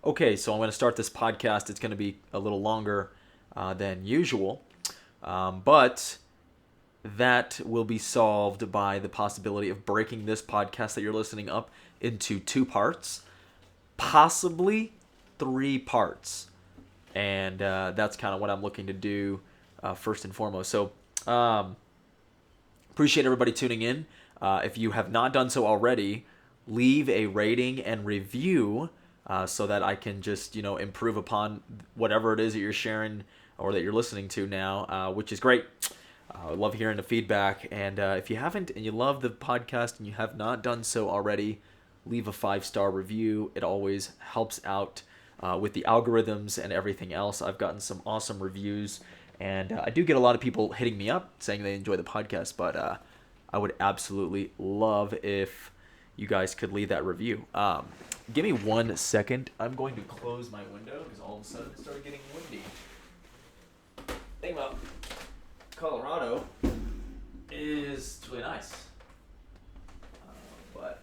Okay, so I'm going to start this podcast. It's going to be a little longer than usual, but that will be solved by the possibility of breaking this podcast that you're listening up into two parts, possibly three parts. And that's kind of what I'm looking to do first and foremost. So, appreciate everybody tuning in. If you have not done so already, leave a rating and review so that I can just improve upon whatever it is that you're sharing or that you're listening to now, which is great. I love hearing the feedback. And if you haven't and you love the podcast and you have not done so already, leave a 5-star review. It always helps out with the algorithms and everything else. I've gotten some awesome reviews, and I do get a lot of people hitting me up saying they enjoy the podcast, but I would absolutely love if you guys could leave that review. Give me 1 second. I'm going to close my window because all of a sudden it started getting windy. Thing about Colorado is it's really nice, but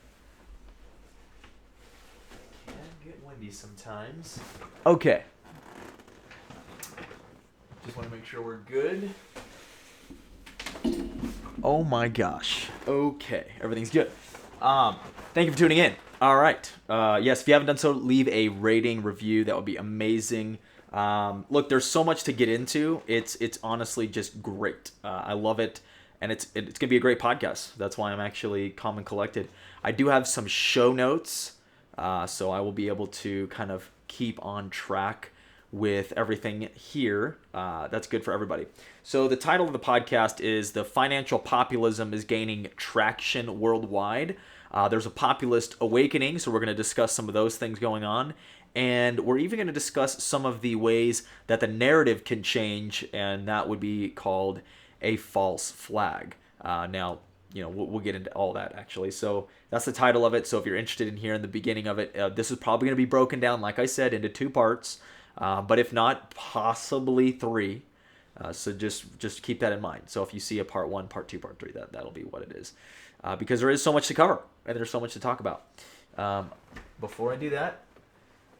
it can get windy sometimes. Okay. Just want to make sure we're good. Oh my gosh. Okay, everything's good. Thank you for tuning in. All right. Yes, if you haven't done so, leave a rating, review. That would be amazing. Look, there's so much to get into. It's honestly just great. I love it, and it's gonna be a great podcast. That's why I'm actually calm and collected. I do have some show notes, so I will be able to kind of keep on track with everything here. That's good for everybody. So the title of the podcast is "The Financial Populism is Gaining Traction Worldwide." There's a populist awakening, so we're going to discuss some of those things going on. And we're even going to discuss some of the ways that the narrative can change, and that would be called a false flag. Now, we'll get into all that, actually. So that's the title of it. So if you're interested in hearing the beginning of it, this is probably going to be broken down, like I said, into two parts. But if not, possibly three. So just keep that in mind. So if you see a part 1, part 2, part 3, that'll be what it is. Because there is so much to cover, and there's so much to talk about. Before I do that,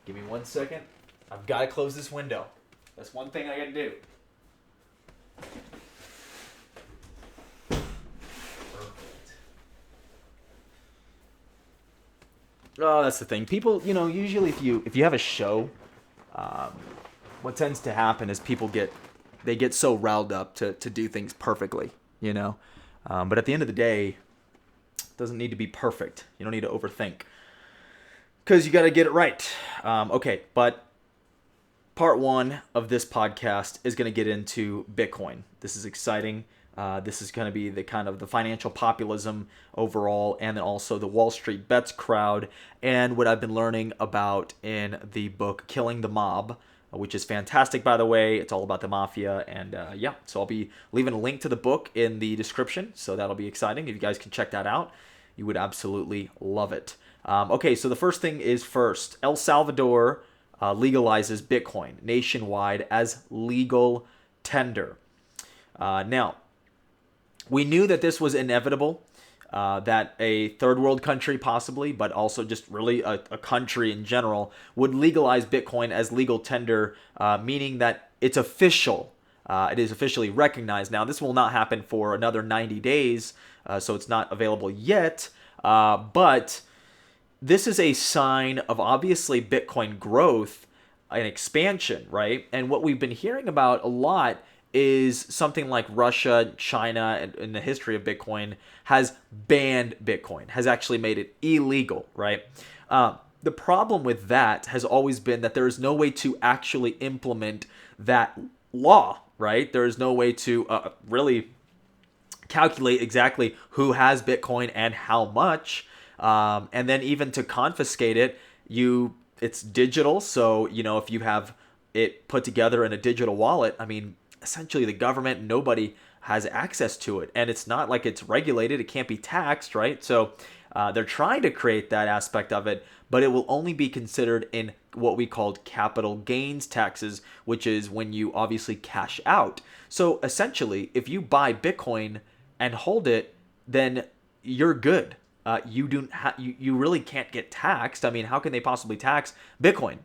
give me 1 second. I've got to close this window. That's one thing I got to do. Perfect. Oh, that's the thing. People, usually if you have a show, what tends to happen is people get so riled up to do things perfectly, But at the end of the day, it doesn't need to be perfect. You don't need to overthink. Because you got to get it right. Okay, but part 1 of this podcast is going to get into Bitcoin. This is exciting. This is going to be the kind of the financial populism overall, and then also the Wall Street Bets crowd, and what I've been learning about in the book Killing the Mob, which is fantastic, by the way. It's all about the mafia, and so I'll be leaving a link to the book in the description, so that'll be exciting. If you guys can check that out, you would absolutely love it. Okay, so the first thing is first. El Salvador legalizes Bitcoin nationwide as legal tender. Now, we knew that this was inevitable, that a third world country possibly, but also just really a country in general, would legalize Bitcoin as legal tender, meaning that it's official. It is officially recognized. Now, this will not happen for another 90 days, so it's not available yet, but this is a sign of obviously Bitcoin growth and expansion, right? And what we've been hearing about a lot is something like Russia, China, in the history of Bitcoin, has banned Bitcoin, has actually made it illegal, right? The problem with that has always been that there is no way to actually implement that law, right? There is no way to really calculate exactly who has Bitcoin and how much. And then even to confiscate it, it's digital. So, if you have it put together in a digital wallet, essentially the government, nobody has access to it. And it's not like it's regulated. It can't be taxed, right? So they're trying to create that aspect of it, but it will only be considered in what we called capital gains taxes, which is when you obviously cash out. So essentially, if you buy Bitcoin and hold it, then you're good. You really can't get taxed. How can they possibly tax Bitcoin?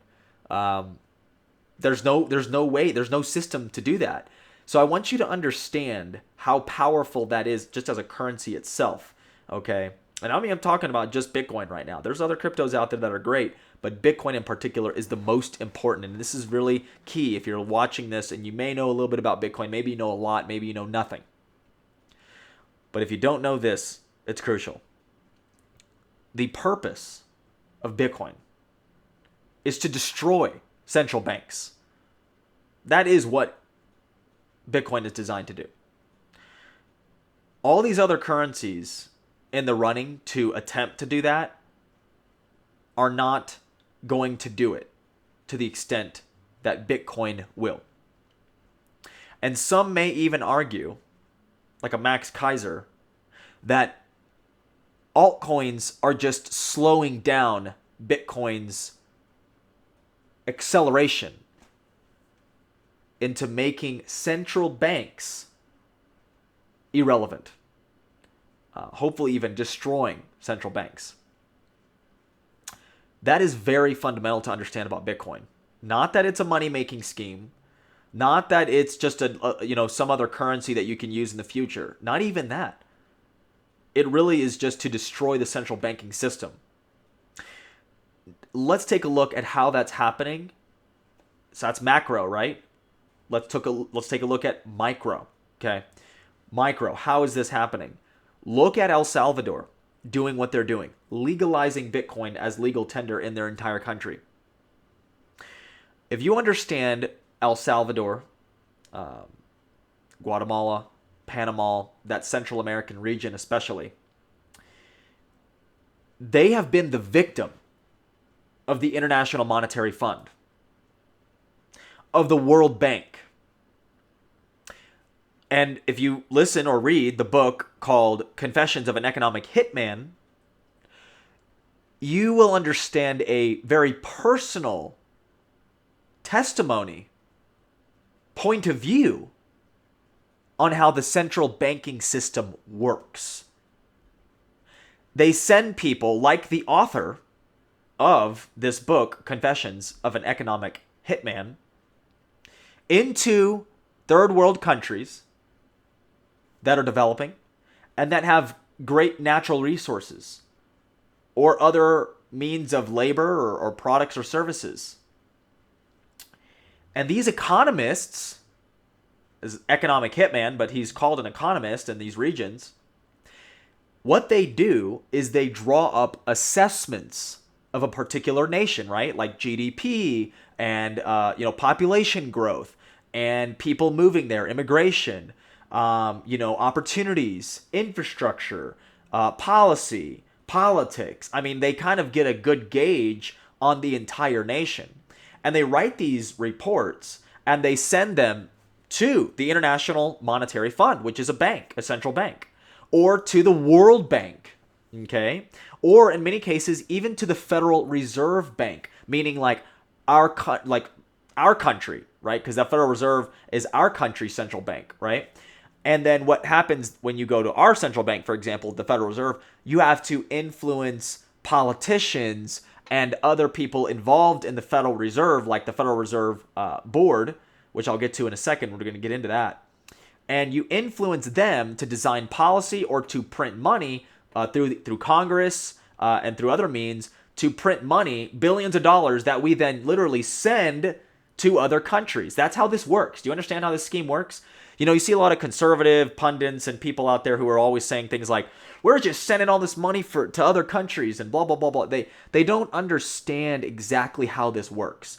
There's no way, there's no system to do that. So I want you to understand how powerful that is just as a currency itself. Okay. And I mean, I'm talking about just Bitcoin right now. There's other cryptos out there that are great, but Bitcoin in particular is the most important. And this is really key if you're watching this and you may know a little bit about Bitcoin. Maybe you know a lot, maybe you know nothing. But if you don't know this, it's crucial. The purpose of Bitcoin is to destroy central banks. That is what Bitcoin is designed to do. All these other currencies in the running to attempt to do that are not going to do it to the extent that Bitcoin will. And some may even argue, like a Max Kaiser, that altcoins are just slowing down Bitcoin's acceleration into making central banks irrelevant. Hopefully even destroying central banks. That is very fundamental to understand about Bitcoin. Not that it's a money-making scheme. Not that it's just some other currency that you can use in the future. Not even that. It really is just to destroy the central banking system. Let's take a look at how that's happening. So that's macro, right? Let's take a look at micro. Okay, micro. How is this happening? Look at El Salvador doing what they're doing, legalizing Bitcoin as legal tender in their entire country. If you understand El Salvador, Guatemala, Panama, that Central American region especially, they have been the victim of the International Monetary Fund, of the World Bank. And if you listen or read the book called Confessions of an Economic Hitman, you will understand a very personal testimony, point of view on how the central banking system works. They send people like the author of this book, Confessions of an Economic Hitman, into third world countries that are developing and that have great natural resources or other means of labor or products or services. And these economists, is economic hitman, but he's called an economist in these regions, what they do is they draw up assessments of a particular nation, right? Like GDP and population growth and people moving there, immigration, opportunities, infrastructure, policy, politics. I mean, they kind of get a good gauge on the entire nation. And they write these reports and they send them to the International Monetary Fund, which is a bank, a central bank, or to the World Bank, okay? Or in many cases, even to the Federal Reserve Bank, meaning like our country, right? Because the Federal Reserve is our country's central bank, right? And then what happens when you go to our central bank, for example, the Federal Reserve, you have to influence politicians and other people involved in the Federal Reserve, like the Federal Reserve Board, which I'll get to in a second. We're going to get into that. And you influence them to design policy or to print money through Congress and through other means to print money, billions of dollars that we then literally send to other countries. That's how this works. Do you understand how this scheme works? You see a lot of conservative pundits and people out there who are always saying things like, we're just sending all this money to other countries and blah, blah, blah, blah. They don't understand exactly how this works.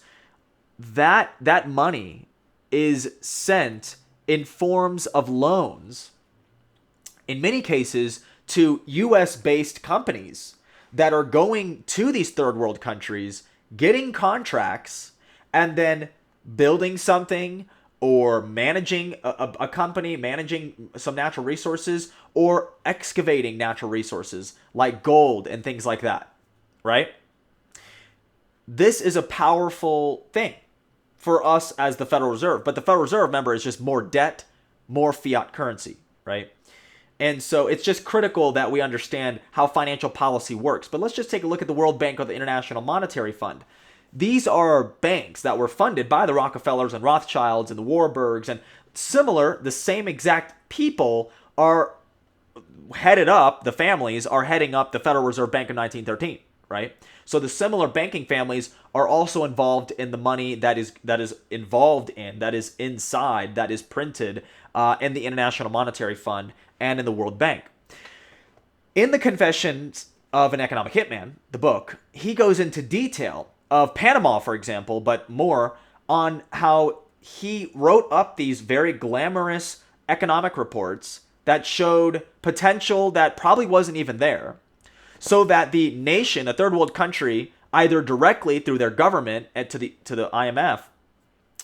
That money is sent in forms of loans, in many cases, to U.S.-based companies that are going to these third world countries, getting contracts, and then building something or managing a company, managing some natural resources, or excavating natural resources like gold and things like that, right? This is a powerful thing for us as the Federal Reserve. But the Federal Reserve, remember, is just more debt, more fiat currency, right? And so it's just critical that we understand how financial policy works. But let's just take a look at the World Bank or the International Monetary Fund. These are banks that were funded by the Rockefellers and Rothschilds and the Warburgs, and similar, the same exact people are headed up, the families are heading up the Federal Reserve Bank of 1913, right? So the similar banking families are also involved in the money that is involved in, that is inside, that is printed in the International Monetary Fund and in the World Bank. In the Confessions of an Economic Hitman, the book, he goes into detail of Panama, for example, but more on how he wrote up these very glamorous economic reports that showed potential that probably wasn't even there, so that the nation, a third world country, either directly through their government and to the IMF,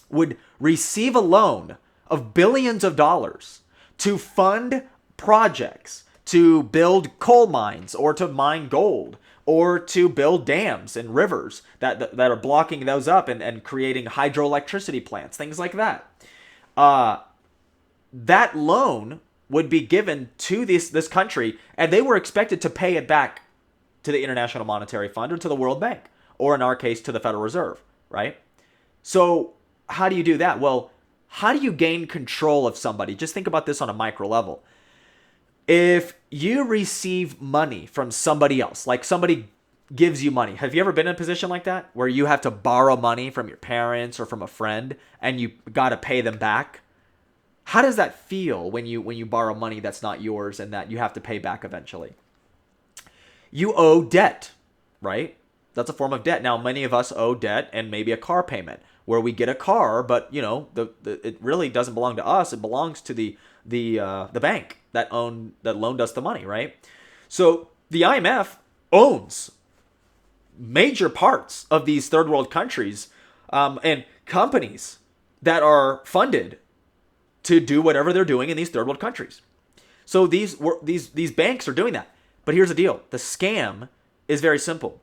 would receive a loan of billions of dollars to fund projects, to build coal mines or to mine gold or to build dams and rivers that are blocking those up and creating hydroelectricity plants, things like that. That loan would be given to this country, and they were expected to pay it back to the International Monetary Fund or to the World Bank, or in our case, to the Federal Reserve, right? So how do you do that? Well, how do you gain control of somebody? Just think about this on a micro level. If you receive money from somebody else, like somebody gives you money, have you ever been in a position like that where you have to borrow money from your parents or from a friend and you got to pay them back? How does that feel when you borrow money that's not yours and that you have to pay back eventually? You owe debt, right? That's a form of debt. Now, many of us owe debt and maybe a car payment where we get a car, but it really doesn't belong to us. It belongs to the bank that loaned us the money, right? So the IMF owns major parts of these third world countries and companies that are funded to do whatever they're doing in these third world countries. So these banks are doing that. But here's the deal. The scam is very simple.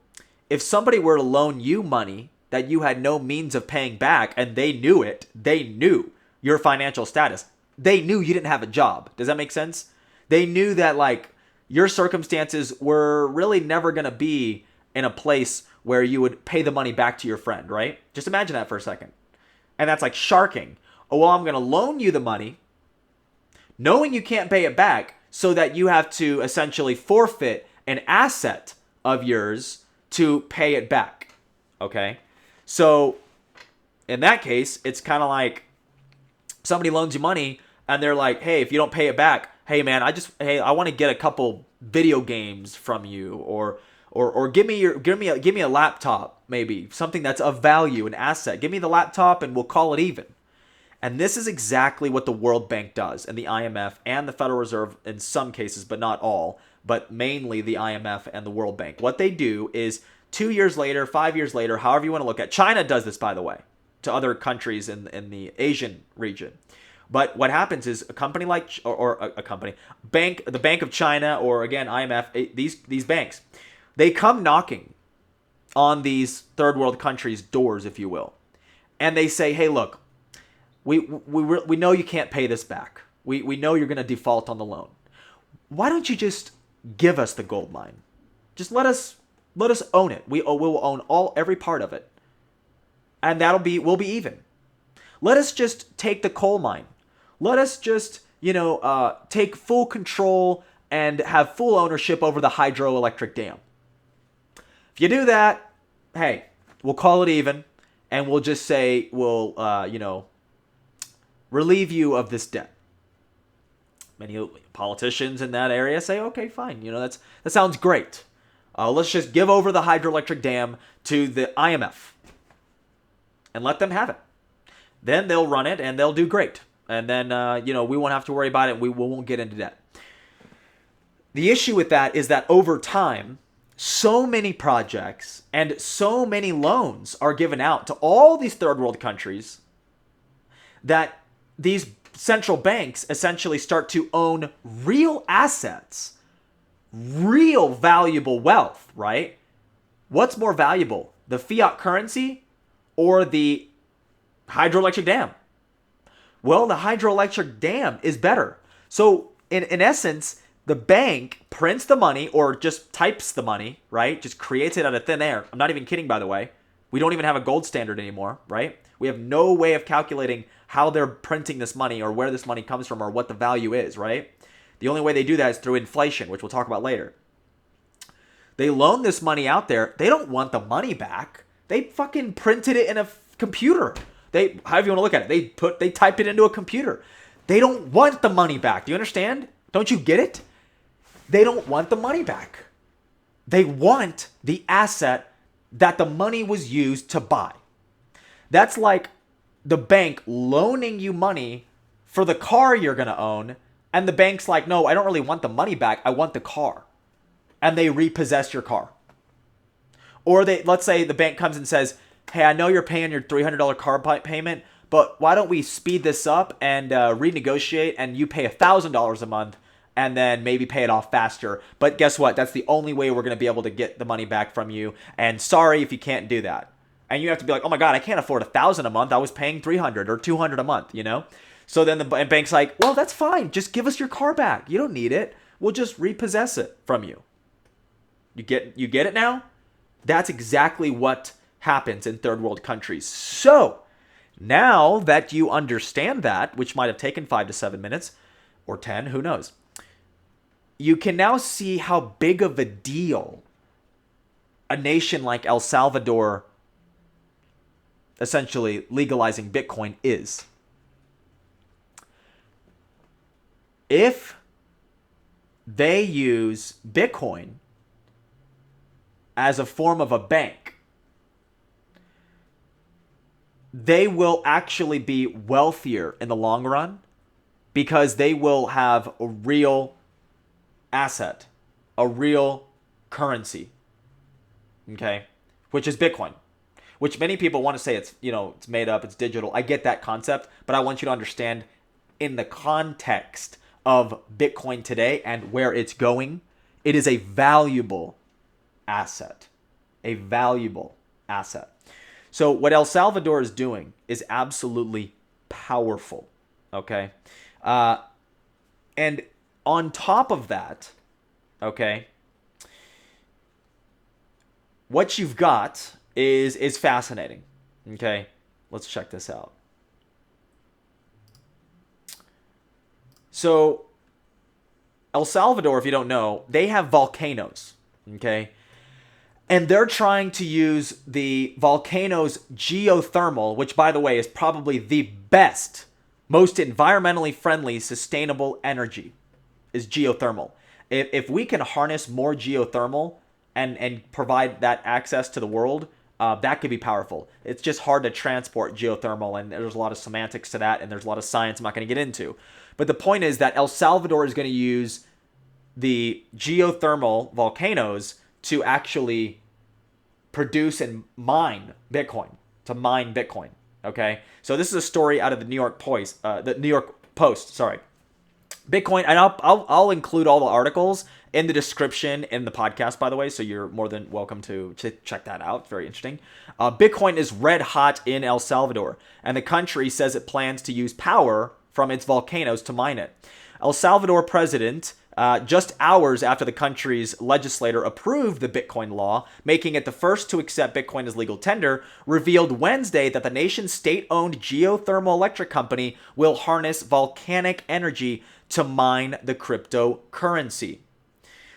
If somebody were to loan you money that you had no means of paying back and they knew it, they knew your financial status, they knew you didn't have a job. Does that make sense? They knew that like your circumstances were really never going to be in a place where you would pay the money back to your friend, right? Just imagine that for a second. And that's like sharking. Oh, well, I'm going to loan you the money knowing you can't pay it back so that you have to essentially forfeit an asset of yours to pay it back. Okay? So in that case, it's kind of like somebody loans you money and they're like, hey, if you don't pay it back, hey man, I want to get a couple video games from you or give me a laptop, maybe something that's of value, an asset. Give me the laptop and we'll call it even. And this is exactly what the World Bank does, and the IMF and the Federal Reserve in some cases, but not all, but mainly the IMF and the World Bank. What they do is 2 years later, 5 years later, however you want to look at. China does this, by the way, to other countries in the Asian region. But what happens is a company like, the Bank of China, or again, IMF, these banks, they come knocking on these third world countries' doors, if you will. And they say, hey, look, we know you can't pay this back. We know you're going to default on the loan. Why don't you just give us the gold mine? Just let us own it. We will own every part of it. And we'll be even. Let us just take the coal mine. Let us just, take full control and have full ownership over the hydroelectric dam. If you do that, hey, we'll call it even, and we'll just say we'll, relieve you of this debt. Many politicians in that area say, okay, fine, that sounds great. Let's just give over the hydroelectric dam to the IMF and let them have it. Then they'll run it and they'll do great. And then, we won't have to worry about it. We won't get into debt. The issue with that is that over time, so many projects and so many loans are given out to all these third world countries that these central banks essentially start to own real assets, real valuable wealth, right? What's more valuable, the fiat currency or the hydroelectric dam? Well, the hydroelectric dam is better. So in essence, the bank prints the money or just types the money, right? Just creates it out of thin air. I'm not even kidding, by the way. We don't even have a gold standard anymore, right? We have no way of calculating how they're printing this money or where this money comes from or what the value is, right? The only way they do that is through inflation, which we'll talk about later. They loan this money out there. They don't want the money back. They fucking printed it in a computer. However you want to look at it, they typed it into a computer. They don't want the money back. Do you understand? Don't you get it? They don't want the money back. They want the asset that the money was used to buy. That's like the bank loaning you money for the car you're going to own, and the bank's like, no, I don't really want the money back. I want the car. And they repossess your car. Or let's say the bank comes and says, hey, I know you're paying your $300 car payment, but why don't we speed this up and renegotiate, and you pay $1,000 a month and then maybe pay it off faster. But guess what? That's the only way we're going to be able to get the money back from you. And sorry if you can't do that. And you have to be like, oh my God, I can't afford $1,000 a month. I was paying $300 or $200 a month, you know? So then the bank's like, well, that's fine. Just give us your car back. You don't need it. We'll just repossess it from you. You get it now? That's exactly what happens in third world countries. So now that you understand that, which might have taken 5 to 7 minutes or 10, who knows? You can now see how big of a deal a nation like El Salvador essentially legalizing Bitcoin is. If they use Bitcoin as a form of a bank, they will actually be wealthier in the long run because they will have a real asset, a real currency, okay, which is Bitcoin, which many people want to say it's made up, it's digital. I get that concept, but I want you to understand in the context of Bitcoin today and where it's going, it is a valuable asset, a valuable asset. So what El Salvador is doing is absolutely powerful, okay? And on top of that, okay, what you've got is fascinating, okay? Let's check this out. So El Salvador, if you don't know, they have volcanoes, okay? And they're trying to use the volcano's geothermal, which, by the way, is probably the best, most environmentally friendly, sustainable energy, is geothermal. If we can harness more geothermal and provide that access to the world, that could be powerful. It's just hard to transport geothermal, and there's a lot of semantics to that, and there's a lot of science I'm not going to get into. But the point is that El Salvador is going to use the geothermal volcanoes to actually produce and mine Bitcoin, okay? So this is a story out of the New York Post, Bitcoin, and I'll include all the articles in the description in the podcast, by the way, so you're more than welcome to check that out. It's very interesting. Bitcoin is red hot in El Salvador, and the country says it plans to use power from its volcanoes to mine it. El Salvador president, just hours after the country's legislator approved the Bitcoin law, making it the first to accept Bitcoin as legal tender, revealed Wednesday that the nation's state-owned geothermal electric company will harness volcanic energy to mine the cryptocurrency.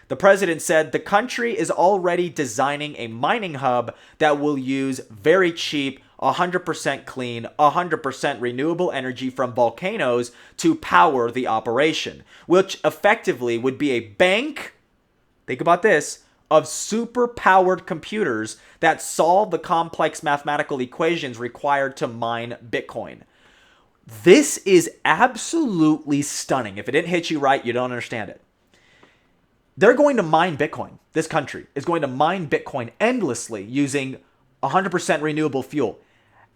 The president said the country is already designing a mining hub that will use very cheap, 100% clean, 100% renewable energy from volcanoes to power the operation, which effectively would be a bank, think about this, of super-powered computers that solve the complex mathematical equations required to mine Bitcoin. This is absolutely stunning. If it didn't hit you right, you don't understand it. They're going to mine Bitcoin. This country is going to mine Bitcoin endlessly using 100% renewable fuel.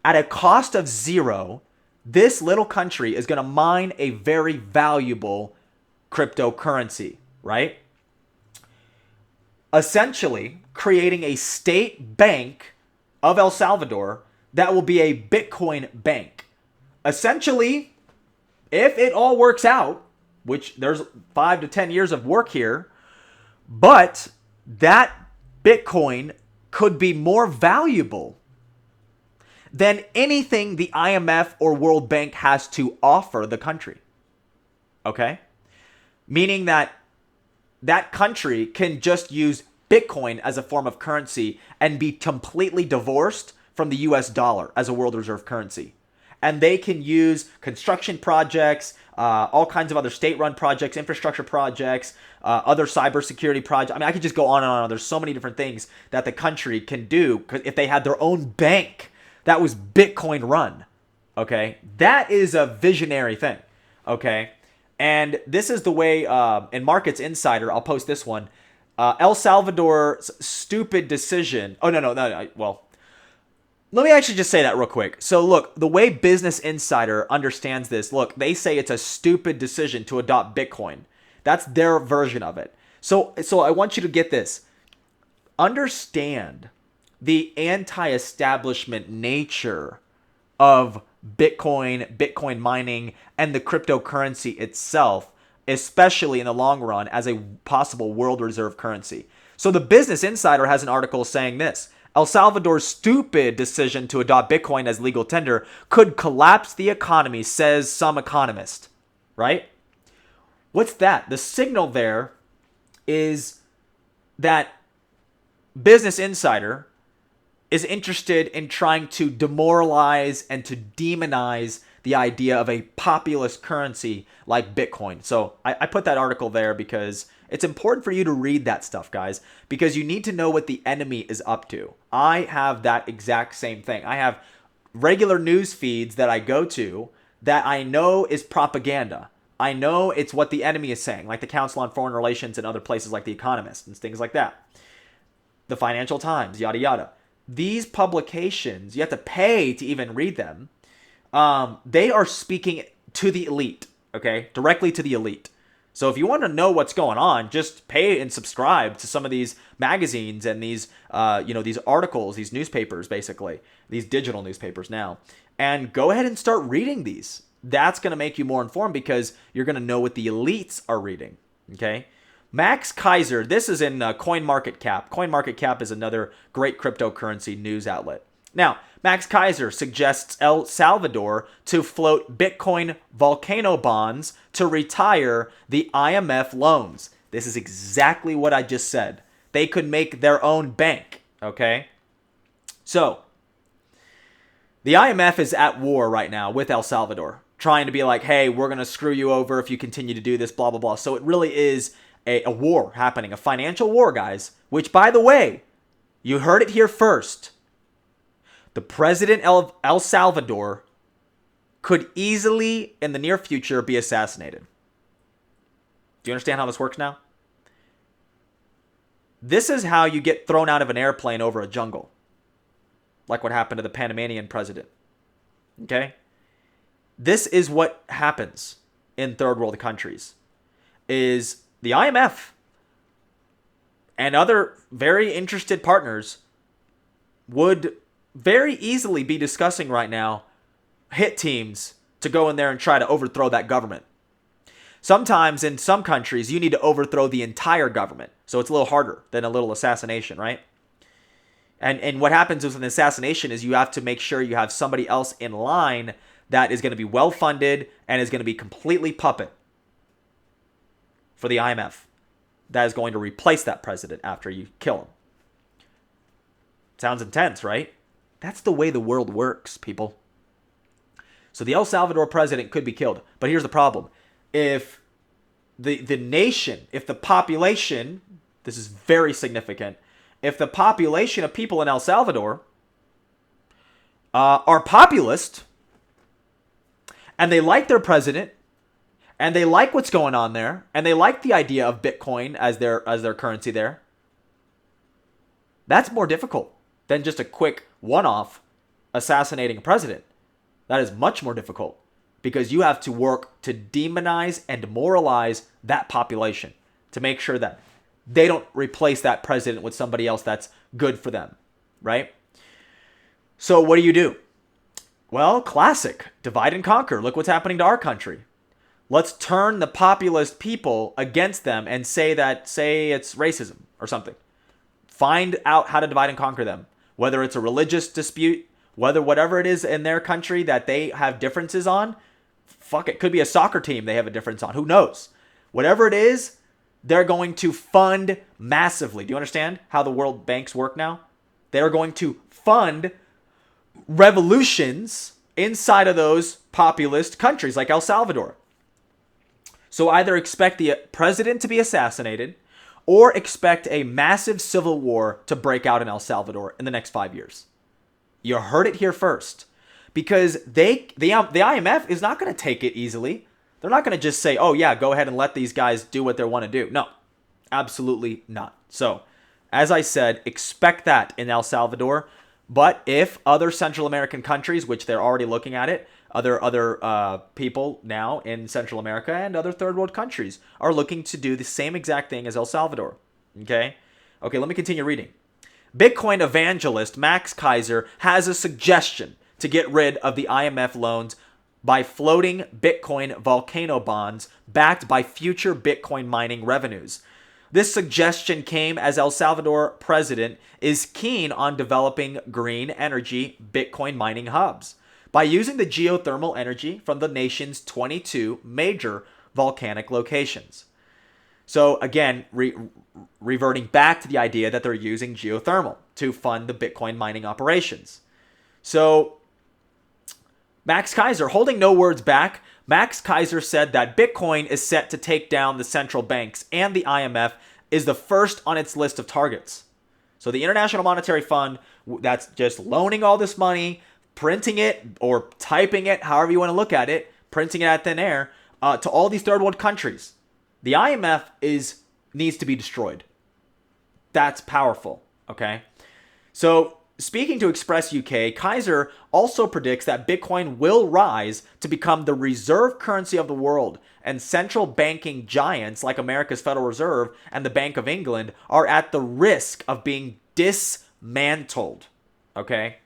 At a cost of zero, this little country is going to mine a very valuable cryptocurrency, right? Essentially, creating a state bank of El Salvador that will be a Bitcoin bank. Essentially, if it all works out, which there's 5 to 10 years of work here, but that Bitcoin could be more valuable than anything the IMF or World Bank has to offer the country. Okay? Meaning that that country can just use Bitcoin as a form of currency and be completely divorced from the US dollar as a world reserve currency. And they can use construction projects, all kinds of other state-run projects, infrastructure projects, other cybersecurity projects. I mean, I could just go on and on. There's so many different things that the country can do if they had their own bank that was Bitcoin run. Okay? That is a visionary thing. Okay? And this is the way, in Markets Insider, I'll post this one, El Salvador's stupid decision. Oh, no. Well, let me actually just say that real quick. So look, the way Business Insider understands this, look, they say it's a stupid decision to adopt Bitcoin. That's their version of it. So I want you to get this. Understand the anti-establishment nature of Bitcoin mining, and the cryptocurrency itself, especially in the long run as a possible world reserve currency. So the Business Insider has an article saying this: El Salvador's stupid decision to adopt Bitcoin as legal tender could collapse the economy, says some economist. Right? What's that? The signal there is that Business Insider is interested in trying to demoralize and to demonize the idea of a populist currency like Bitcoin. So I put that article there because it's important for you to read that stuff, guys, because you need to know what the enemy is up to. I have that exact same thing. I have regular news feeds that I go to that I know is propaganda. I know it's what the enemy is saying, like the Council on Foreign Relations and other places like The Economist and things like that. The Financial Times, yada, yada. These publications, you have to pay to even read them. They are speaking to the elite, okay? Directly to the elite. So if you want to know what's going on, just pay and subscribe to some of these magazines and these, these articles, these newspapers, basically, these digital newspapers now, and go ahead and start reading these. That's going to make you more informed because you're going to know what the elites are reading, okay? Max Kaiser, this is in CoinMarketCap. CoinMarketCap is another great cryptocurrency news outlet. Now, Max Kaiser suggests El Salvador to float Bitcoin volcano bonds to retire the IMF loans. This is exactly what I just said. They could make their own bank, okay? So, the IMF is at war right now with El Salvador, trying to be like, hey, we're going to screw you over if you continue to do this, blah, blah, blah. So it really is a war happening, a financial war, guys, which, by the way, you heard it here first. The president of El Salvador could easily, in the near future, be assassinated. Do you understand how this works now? This is how you get thrown out of an airplane over a jungle, like what happened to the Panamanian president. Okay? This is what happens in third world countries, is the IMF and other very interested partners would very easily be discussing right now hit teams to go in there and try to overthrow that government. Sometimes in some countries, you need to overthrow the entire government. So it's a little harder than a little assassination, right? And what happens with an assassination is you have to make sure you have somebody else in line that is going to be well-funded and is going to be completely puppet for the IMF. That is going to replace that president after you kill him. Sounds intense, right? That's the way the world works, people. So the El Salvador president could be killed. But here's the problem. If the nation, if the population, this is very significant, if the population of people in El Salvador are populist, and they like their president, and they like what's going on there, and they like the idea of Bitcoin as their currency there, that's more difficult than just a quick one-off assassinating a president. That is much more difficult because you have to work to demonize and demoralize that population to make sure that they don't replace that president with somebody else that's good for them, right? So what do? Well, classic. Divide and conquer. Look what's happening to our country. Let's turn the populist people against them and say it's racism or something. Find out how to divide and conquer them. Whether it's a religious dispute, whatever it is in their country that they have differences on, fuck it, could be a soccer team they have a difference on. Who knows? Whatever it is, they're going to fund massively. Do you understand how the world banks work now? They're going to fund revolutions inside of those populist countries like El Salvador. So either expect the president to be assassinated or expect a massive civil war to break out in El Salvador in the next 5 years. You heard it here first. Because the IMF is not going to take it easily. They're not going to just say, oh yeah, go ahead and let these guys do what they want to do. No, absolutely not. So, as I said, expect that in El Salvador. But if other Central American countries, which they're already looking at it, other people now in Central America and other third world countries are looking to do the same exact thing as El Salvador. Okay, let me continue reading. Bitcoin evangelist Max Kaiser has a suggestion to get rid of the IMF loans by floating Bitcoin volcano bonds backed by future Bitcoin mining revenues. This suggestion came as El Salvador president is keen on developing green energy Bitcoin mining hubs by using the geothermal energy from the nation's 22 major volcanic locations. So again, reverting back to the idea that they're using geothermal to fund the Bitcoin mining operations. So Max Kaiser, holding no words back, Max Kaiser said that Bitcoin is set to take down the central banks and the IMF is the first on its list of targets. So the International Monetary Fund, that's just loaning all this money, printing it or typing it, however you want to look at it, printing it out thin air, to all these third world countries. The IMF needs to be destroyed. That's powerful, okay? So speaking to Express UK, Kaiser also predicts that Bitcoin will rise to become the reserve currency of the world, and central banking giants like America's Federal Reserve and the Bank of England are at the risk of being dismantled. Okay?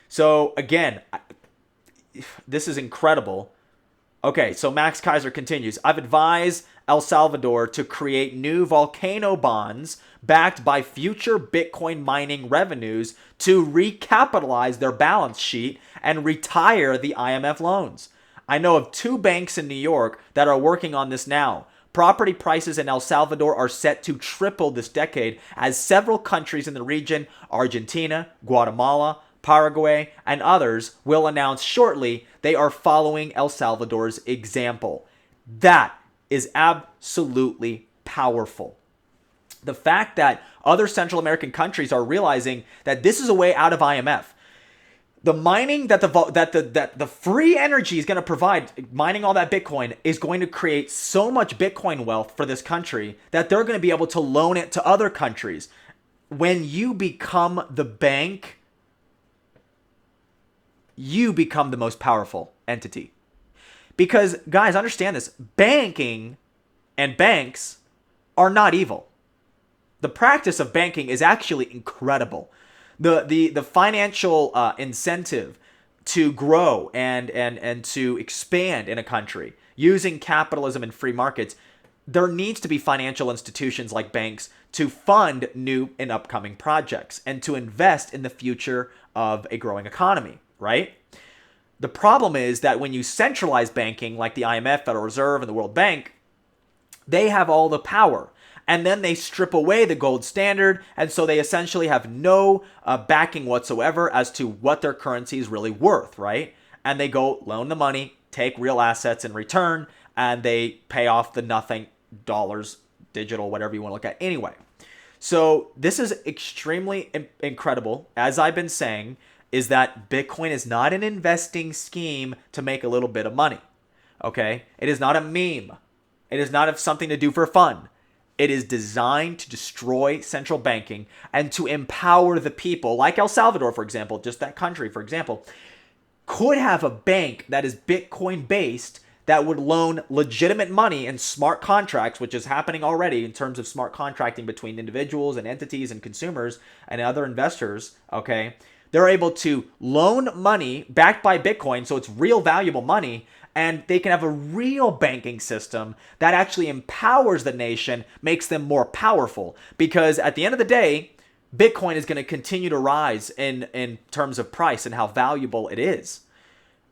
So again, this is incredible. Okay, so Max Kaiser continues. I've advised El Salvador to create new volcano bonds backed by future Bitcoin mining revenues to recapitalize their balance sheet and retire the IMF loans. I know of 2 banks in New York that are working on this now. Property prices in El Salvador are set to triple this decade as several countries in the region, Argentina, Guatemala, Paraguay, and others will announce shortly they are following El Salvador's example. That is absolutely powerful. The fact that other Central American countries are realizing that this is a way out of IMF. The mining that the free energy is going to provide, mining all that Bitcoin, is going to create so much Bitcoin wealth for this country that they're going to be able to loan it to other countries. When you become the bank, you become the most powerful entity. Because, guys, understand this. Banking and banks are not evil. The practice of banking is actually incredible. The financial incentive to grow and to expand in a country using capitalism and free markets, there needs to be financial institutions like banks to fund new and upcoming projects and to invest in the future of a growing economy, right? The problem is that when you centralize banking like the IMF, Federal Reserve, and the World Bank, they have all the power. And then they strip away the gold standard, and so they essentially have no backing whatsoever as to what their currency is really worth, right? And they go loan the money, take real assets in return, and they pay off the nothing dollars, digital, whatever you want to look at anyway. So this is extremely incredible. As I've been saying, is that Bitcoin is not an investing scheme to make a little bit of money, okay? It is not a meme. It is not something to do for fun. It is designed to destroy central banking and to empower the people, like El Salvador, for example, just that country, for example, could have a bank that is Bitcoin-based that would loan legitimate money and smart contracts, which is happening already in terms of smart contracting between individuals and entities and consumers and other investors, okay? They're able to loan money backed by Bitcoin, so it's real valuable money, and they can have a real banking system that actually empowers the nation, makes them more powerful. Because at the end of the day, Bitcoin is going to continue to rise in terms of price and how valuable it is.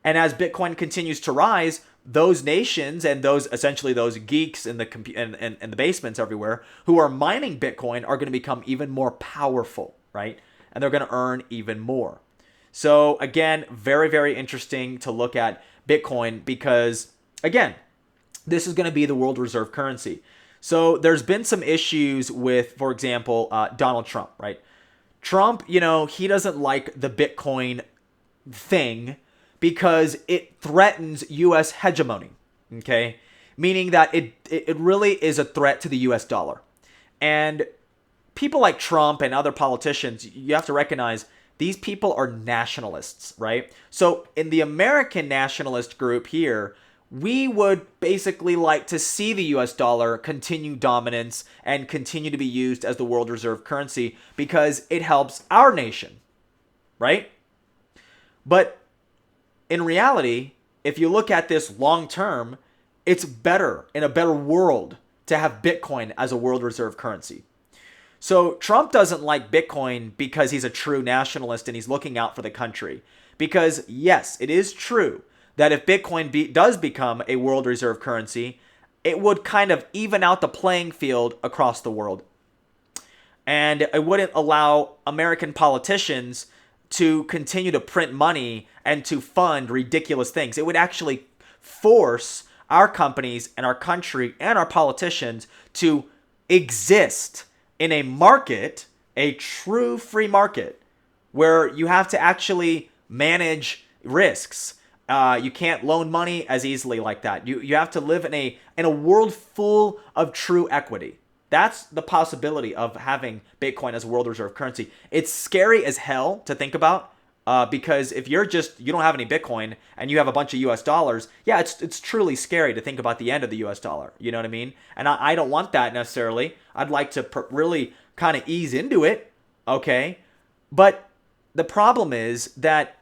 And as Bitcoin continues to rise, those nations and those essentially those geeks in the in the basements everywhere who are mining Bitcoin are going to become even more powerful, right? And they're going to earn even more. So again, very, very interesting to look at Bitcoin because, again, this is going to be the world reserve currency. So there's been some issues with, for example, Donald Trump, right? Trump, he doesn't like the Bitcoin thing because it threatens U.S. hegemony, okay? Meaning that it really is a threat to the U.S. dollar. And people like Trump and other politicians, you have to recognize these people are nationalists, right? So in the American nationalist group here, we would basically like to see the US dollar continue dominance and continue to be used as the world reserve currency because it helps our nation, right? But in reality, if you look at this long term, it's better in a better world to have Bitcoin as a world reserve currency. So Trump doesn't like Bitcoin because he's a true nationalist and he's looking out for the country. Because yes, it is true that if Bitcoin does become a world reserve currency, it would kind of even out the playing field across the world. And it wouldn't allow American politicians to continue to print money and to fund ridiculous things. It would actually force our companies and our country and our politicians to exist in a market, a true free market, where you have to actually manage risks. You can't loan money as easily like that. You have to live in a world full of true equity. That's the possibility of having Bitcoin as a world reserve currency. It's scary as hell to think about because if you don't have any Bitcoin and you have a bunch of US dollars, yeah, it's truly scary to think about the end of the US dollar. You know what I mean? And I don't want that necessarily. I'd like to really kind of ease into it, okay? But the problem is that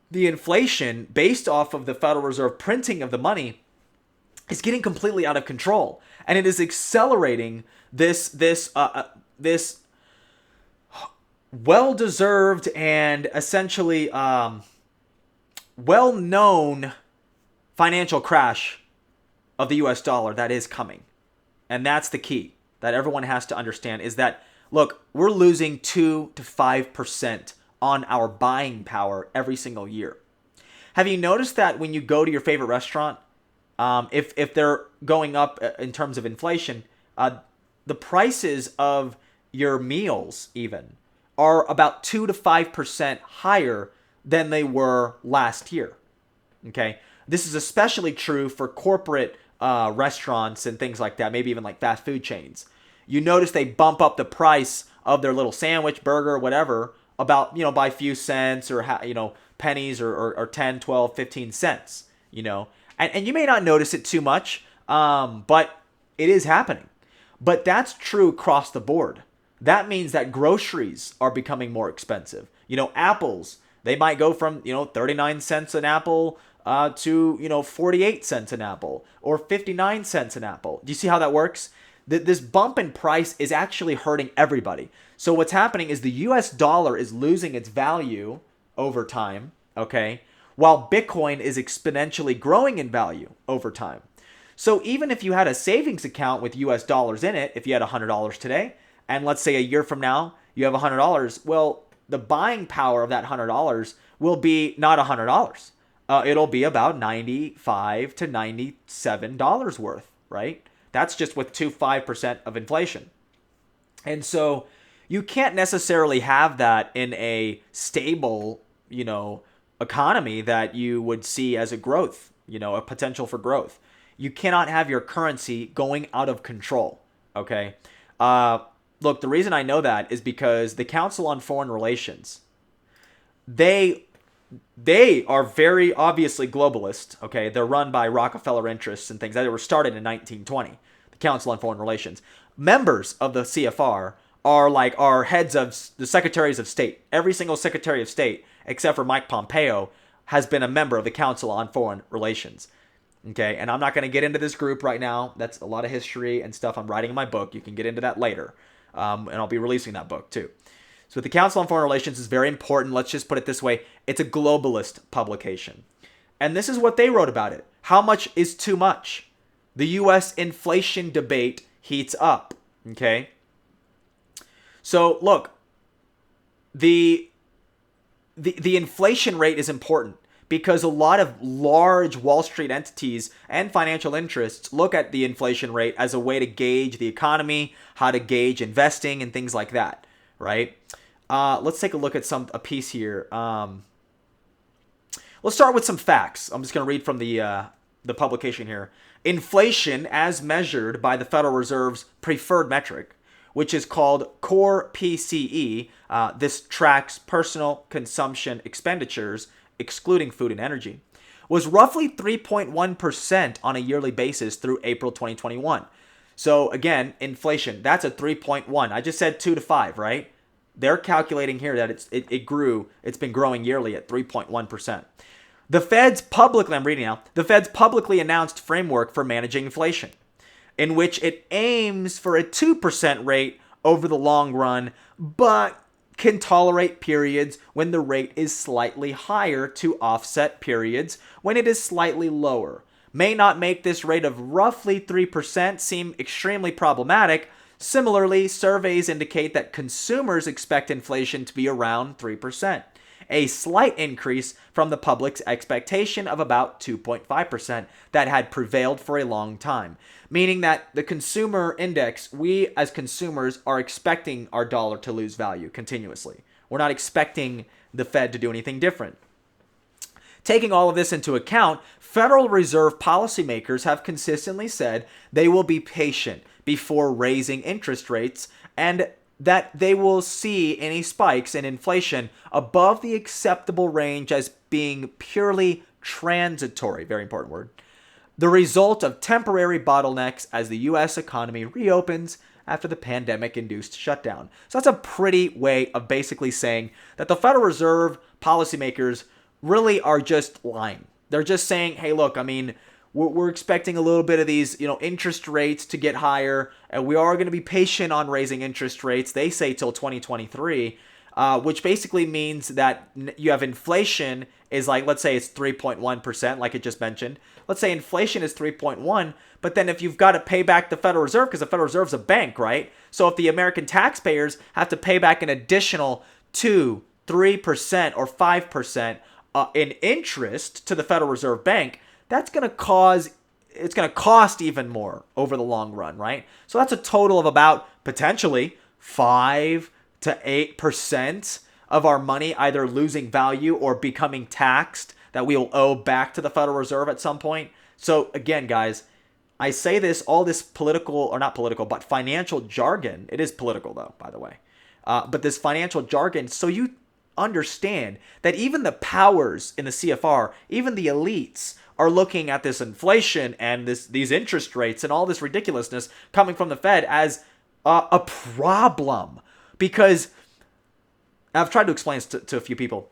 the inflation based off of the Federal Reserve printing of the money is getting completely out of control, and it is accelerating this well-deserved and essentially well-known financial crash of the US dollar that is coming. And that's the key that everyone has to understand is that, look, we're losing 2 to 5% on our buying power every single year. Have you noticed that when you go to your favorite restaurant, if they're going up in terms of inflation, the prices of your meals even are about 2 to 5% higher than they were last year. Okay, this is especially true for corporate restaurants and things like that, maybe even like fast food chains. You notice they bump up the price of their little sandwich, burger, whatever, about, by a few cents or, pennies or 10, 12, 15 cents, And you may not notice it too much, but it is happening. But that's true across the board. That means that groceries are becoming more expensive. Apples, they might go from, 39 cents an apple to, 48 cents an apple or 59 cents an apple. Do you see how that works? This bump in price is actually hurting everybody. So what's happening is the US dollar is losing its value over time, okay? While Bitcoin is exponentially growing in value over time. So even if you had a savings account with US dollars in it, if you had $100 today, and let's say a year from now, you have $100, well, the buying power of that $100 will be not $100. It'll be about $95 to $97 worth, right? That's just with 5% of inflation. And so you can't necessarily have that in a stable, economy that you would see as a growth, a potential for growth. You cannot have your currency going out of control, okay? Look, the reason I know that is because the Council on Foreign Relations, they are very obviously globalist, okay? They're run by Rockefeller interests and things. They were started in 1920, the Council on Foreign Relations. Members of the CFR are heads of the secretaries of state. Every single secretary of state, except for Mike Pompeo, has been a member of the Council on Foreign Relations. Okay, and I'm not going to get into this group right now. That's a lot of history and stuff I'm writing in my book. You can get into that later. And I'll be releasing that book too. So the Council on Foreign Relations is very important. Let's just put it this way. It's a globalist publication. And this is what they wrote about it. How much is too much? The U.S. inflation debate heats up. Okay? So look, the inflation rate is important because a lot of large Wall Street entities and financial interests look at the inflation rate as a way to gauge the economy, how to gauge investing and things like that, right? Let's take a look at a piece here. Let's start with some facts. I'm just going to read from the publication here. Inflation, as measured by the Federal Reserve's preferred metric, which is called Core PCE. This tracks personal consumption expenditures, excluding food and energy, was roughly 3.1% on a yearly basis through April 2021. So again, inflation, that's a 3.1. I just said 2 to 5, right? They're calculating here that it's been growing yearly at 3.1%. The Fed's publicly, I'm reading now, the Fed's publicly announced framework for managing inflation, in which it aims for a 2% rate over the long run, but can tolerate periods when the rate is slightly higher to offset periods when it is slightly lower. May not make this rate of roughly 3% seem extremely problematic. Similarly, surveys indicate that consumers expect inflation to be around 3%, a slight increase from the public's expectation of about 2.5% that had prevailed for a long time. Meaning that the consumer index, we as consumers are expecting our dollar to lose value continuously. We're not expecting the Fed to do anything different. Taking all of this into account, Federal Reserve policymakers have consistently said they will be patient before raising interest rates and that they will see any spikes in inflation above the acceptable range as being purely transitory. Very important word. The result of temporary bottlenecks as the U.S. economy reopens after the pandemic-induced shutdown. So that's a pretty way of basically saying that the Federal Reserve policymakers really are just lying. They're just saying, hey, look, I mean, we're expecting a little bit of these, interest rates to get higher, and we are going to be patient on raising interest rates. They say till 2023, which basically means that you have inflation is like, let's say it's 3.1%, like I just mentioned. Let's say inflation is 3.1, but then if you've got to pay back the Federal Reserve, because the Federal Reserve's a bank, right? So if the American taxpayers have to pay back an additional 2, 3%, or 5% in interest to the Federal Reserve Bank, it's going to cost even more over the long run, right? So that's a total of about potentially 5 to 8% of our money either losing value or becoming taxed that we will owe back to the Federal Reserve at some point. So again, guys, I say this, all this political, or not political, but financial jargon. It is political though, by the way. But this financial jargon, so you understand that even the powers in the CFR, even the elites, are looking at this inflation and these interest rates and all this ridiculousness coming from the Fed as a problem. Because I've tried to explain this to a few people.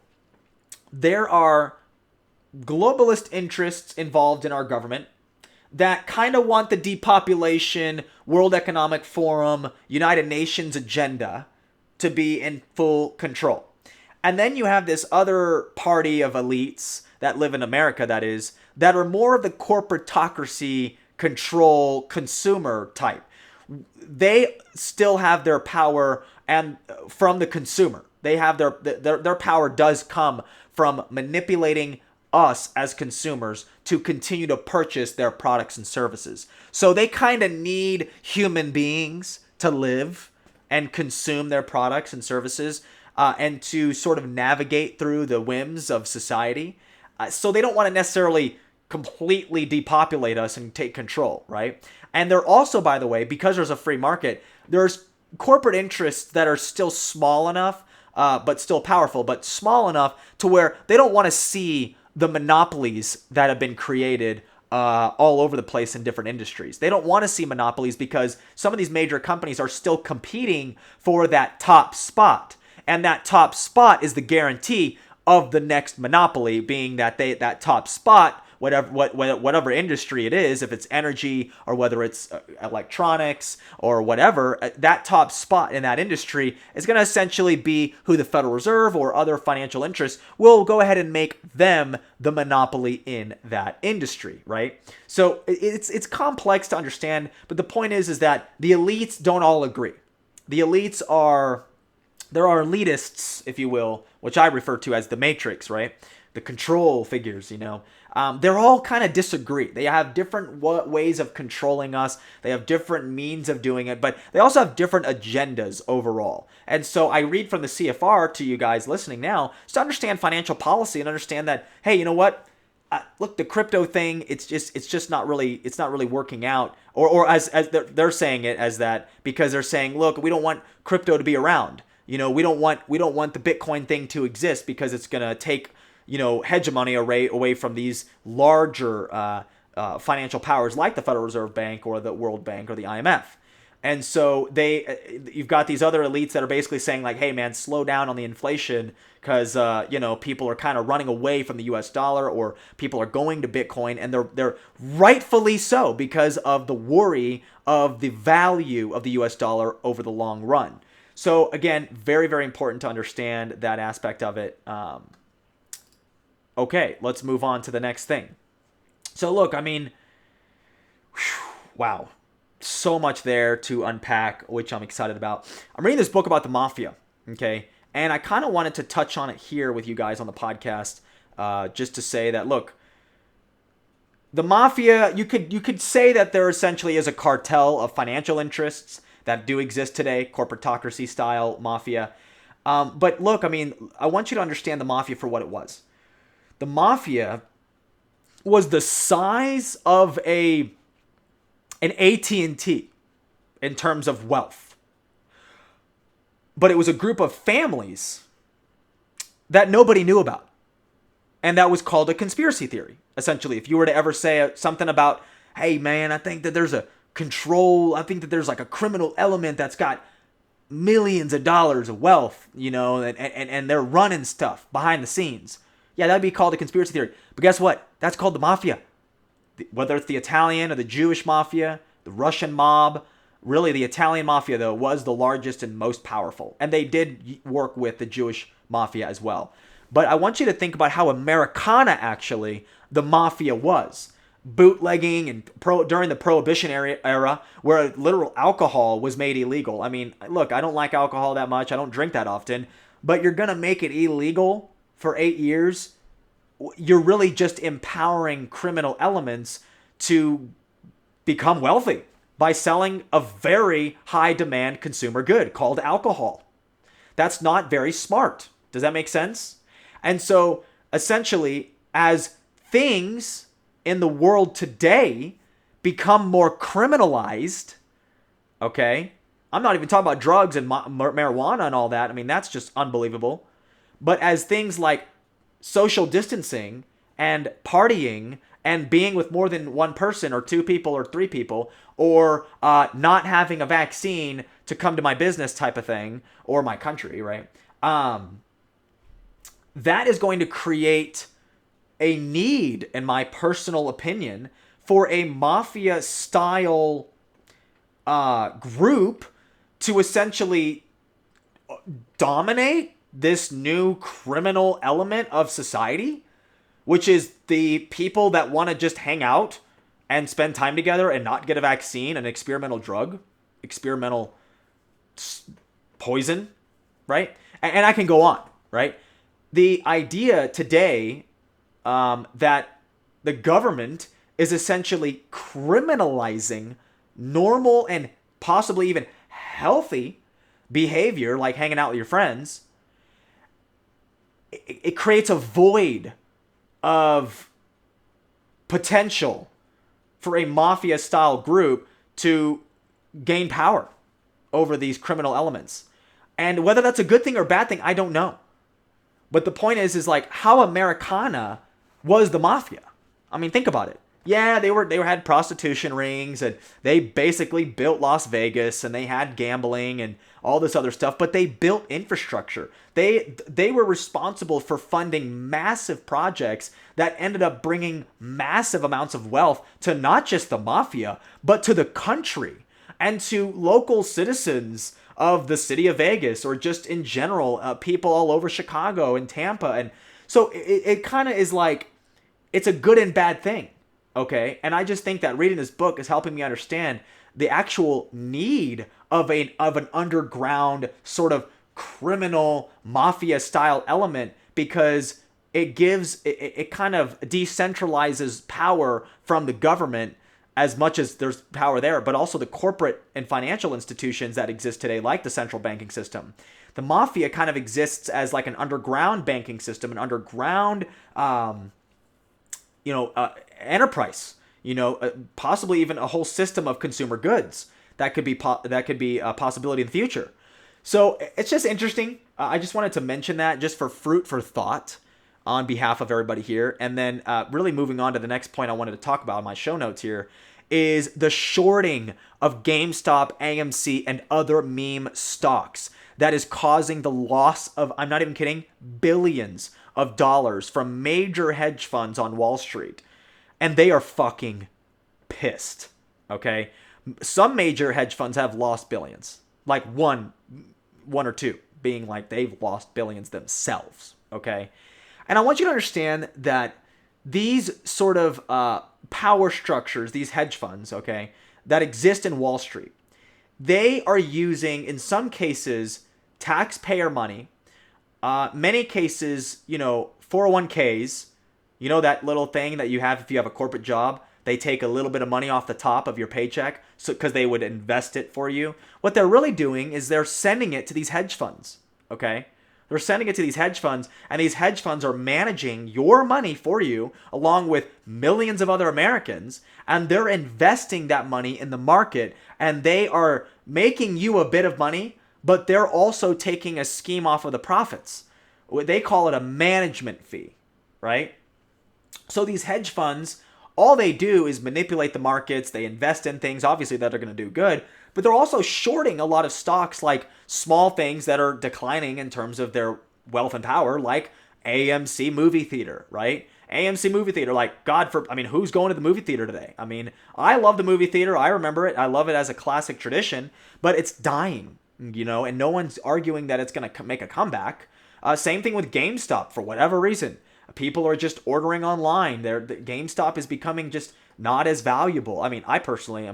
There are globalist interests involved in our government that kind of want the depopulation, World Economic Forum, United Nations agenda to be in full control. And then you have this other party of elites that live in America, that are more of the corporatocracy, control, consumer type. They still have their power and from the consumer. They have their power does come from manipulating us as consumers to continue to purchase their products and services. So they kind of need human beings to live and consume their products and services and to sort of navigate through the whims of society. So they don't want to necessarily completely depopulate us and take control, right? And they're also, by the way, because there's a free market, there's corporate interests that are still small enough, but still powerful, but small enough to where they don't want to see the monopolies that have been created all over the place in different industries. They don't want to see monopolies because some of these major companies are still competing for that top spot. And that top spot is the guarantee of the next monopoly, being that that top spot whatever industry it is, if it's energy or whether it's electronics or whatever, that top spot in that industry is going to essentially be who the Federal Reserve or other financial interests will go ahead and make them the monopoly in that industry, right? So it's complex to understand, but the point is that the elites don't all agree. The elites there are elitists, if you will, which I refer to as the matrix, right? The control figures, they're all kind of disagree. They have different ways of controlling us. They have different means of doing it, but they also have different agendas overall. And so I read from the CFR to you guys listening now, just to understand financial policy and understand that, hey, you know what? Look, the crypto thing, it's just not really working out. Or as they're saying it as that, because they're saying, look, we don't want crypto to be around. We don't want the Bitcoin thing to exist because it's gonna take hegemony away from these larger financial powers like the Federal Reserve Bank or the World Bank or the IMF. And so you've got these other elites that are basically saying like, hey man, slow down on the inflation because people are kind of running away from the US dollar, or people are going to Bitcoin, and they're rightfully so because of the worry of the value of the US dollar over the long run. So again, very, very important to understand that aspect of it. Okay, let's move on to the next thing. So look, wow. So much there to unpack, which I'm excited about. I'm reading this book about the mafia, okay? And I kind of wanted to touch on it here with you guys on the podcast, just to say that, look, the mafia, you could say that there essentially is a cartel of financial interests that do exist today, corporatocracy style mafia. But look, I want you to understand the mafia for what it was. The mafia was the size of an AT&T in terms of wealth. But it was a group of families that nobody knew about. And that was called a conspiracy theory, essentially. If you were to ever say something about, hey man, I think that there's a control, I think that there's like a criminal element that's got millions of dollars of wealth, and they're running stuff behind the scenes. Yeah, that'd be called a conspiracy theory. But guess what? That's called the mafia. Whether it's the Italian or the Jewish mafia, the Russian mob, really the Italian mafia, though, was the largest and most powerful. And they did work with the Jewish mafia as well. But I want you to think about how Americana, actually, the mafia was. Bootlegging and during the Prohibition era, where literal alcohol was made illegal. Look, I don't like alcohol that much. I don't drink that often. But you're going to make it illegal for 8 years? You're really just empowering criminal elements to become wealthy by selling a very high demand consumer good called alcohol. That's not very smart. Does that make sense? And so essentially, as things in the world today become more criminalized, okay? I'm not even talking about drugs and marijuana and all that. That's just unbelievable. But as things like social distancing and partying and being with more than one person or two people or three people, or not having a vaccine to come to my business type of thing, or my country, right? That is going to create a need, in my personal opinion, for a mafia-style group to essentially dominate this new criminal element of society, which is the people that want to just hang out and spend time together and not get a vaccine, an experimental drug, experimental poison, right? And I can go on, right? The idea today that the government is essentially criminalizing normal and possibly even healthy behavior, like hanging out with your friends, it creates a void of potential for a mafia-style group to gain power over these criminal elements. And whether that's a good thing or a bad thing, I don't know. But the point is like how Americana was the mafia. Think about it. Yeah, they had prostitution rings, and they basically built Las Vegas, and they had gambling and all this other stuff, but they built infrastructure. They were responsible for funding massive projects that ended up bringing massive amounts of wealth to not just the mafia, but to the country and to local citizens of the city of Vegas, or just in general, people all over Chicago and Tampa. And so it kind of is like, it's a good and bad thing. Okay. And I just think that reading this book is helping me understand the actual need of an underground sort of criminal mafia style element, because it kind of decentralizes power from the government, as much as there's power there, but also the corporate and financial institutions that exist today, like the central banking system. The mafia kind of exists as like an underground banking system, an underground enterprise, possibly even a whole system of consumer goods that could be a possibility in the future. So it's just interesting. I just wanted to mention that just for fruit for thought on behalf of everybody here. And then really moving on to the next point I wanted to talk about in my show notes here is the shorting of GameStop, AMC, and other meme stocks that is causing the loss of, I'm not even kidding, billions of dollars from major hedge funds on Wall Street. And they are fucking pissed, okay? Some major hedge funds have lost billions, like one or two being like they've lost billions themselves, okay? And I want you to understand that these sort of power structures, these hedge funds, okay, that exist in Wall Street, they are using, in some cases, taxpayer money, many cases, 401ks, that little thing that you have if you have a corporate job. They take a little bit of money off the top of your paycheck because they would invest it for you. What they're really doing is they're sending it to these hedge funds, okay? They're sending it to these hedge funds, and these hedge funds are managing your money for you along with millions of other Americans, and they're investing that money in the market, and they are making you a bit of money, but they're also taking a scheme off of the profits. They call it a management fee, right? So these hedge funds, all they do is manipulate the markets. They invest in things, obviously, that are going to do good, but they're also shorting a lot of stocks, like small things that are declining in terms of their wealth and power, like AMC movie theater, right? AMC movie theater, who's going to the movie theater today? I mean, I love the movie theater. I remember it. I love it as a classic tradition, but it's dying, and no one's arguing that it's going to make a comeback. Same thing with GameStop, for whatever reason. People are just ordering online. The GameStop is becoming just not as valuable. I mean, I personally,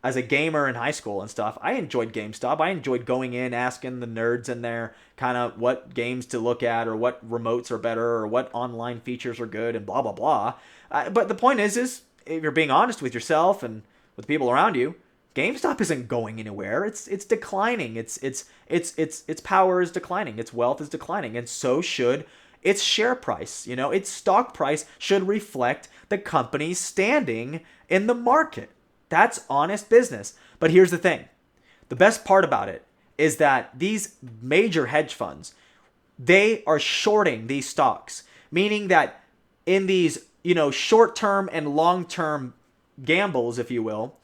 as a gamer in high school and stuff, I enjoyed GameStop. I enjoyed going in, asking the nerds in there kind of what games to look at, or what remotes are better, or what online features are good, and blah, blah, blah. But the point is if you're being honest with yourself and with the people around you, GameStop isn't going anywhere. It's declining. Its power is declining. Its wealth is declining. And so should its share price. Its stock price should reflect the company's standing in the market. That's honest business. But here's the thing. The best part about it is that these major hedge funds, they are shorting these stocks, meaning that in these, short-term and long-term gambles, if you will,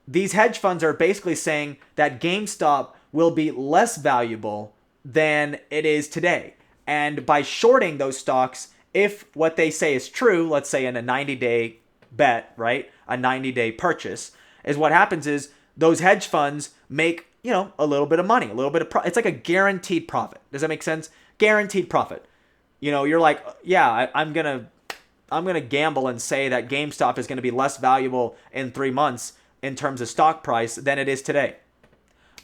these hedge funds are basically saying that GameStop will be less valuable than it is today. And by shorting those stocks, if what they say is true, let's say in a 90-day bet, right? A 90-day purchase, is what happens is those hedge funds make, a little bit of money, a little bit of it's like a guaranteed profit. Does that make sense? Guaranteed profit. You're like, yeah, I'm going to gamble and say that GameStop is going to be less valuable in 3 months in terms of stock price than it is today.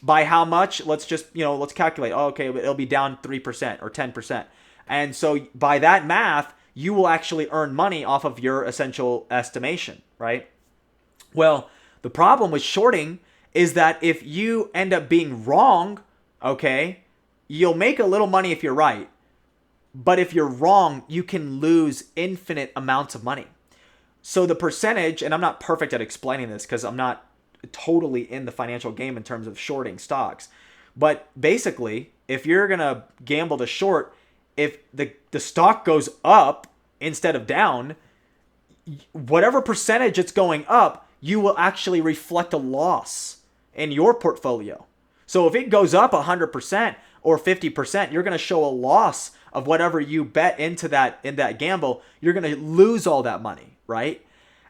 By how much? Let's just, let's calculate. Oh, okay, it'll be down 3% or 10%. And so by that math, you will actually earn money off of your essential estimation, right? Well, the problem with shorting is that if you end up being wrong, okay, you'll make a little money if you're right. But if you're wrong, you can lose infinite amounts of money. So the percentage, and I'm not perfect at explaining this because I'm not totally in the financial game in terms of shorting stocks. But basically, if you're going to gamble to short, if the stock goes up instead of down, whatever percentage it's going up, you will actually reflect a loss in your portfolio. So if it goes up 100% or 50%, you're going to show a loss of whatever you bet into that in that gamble. You're going to lose all that money, right?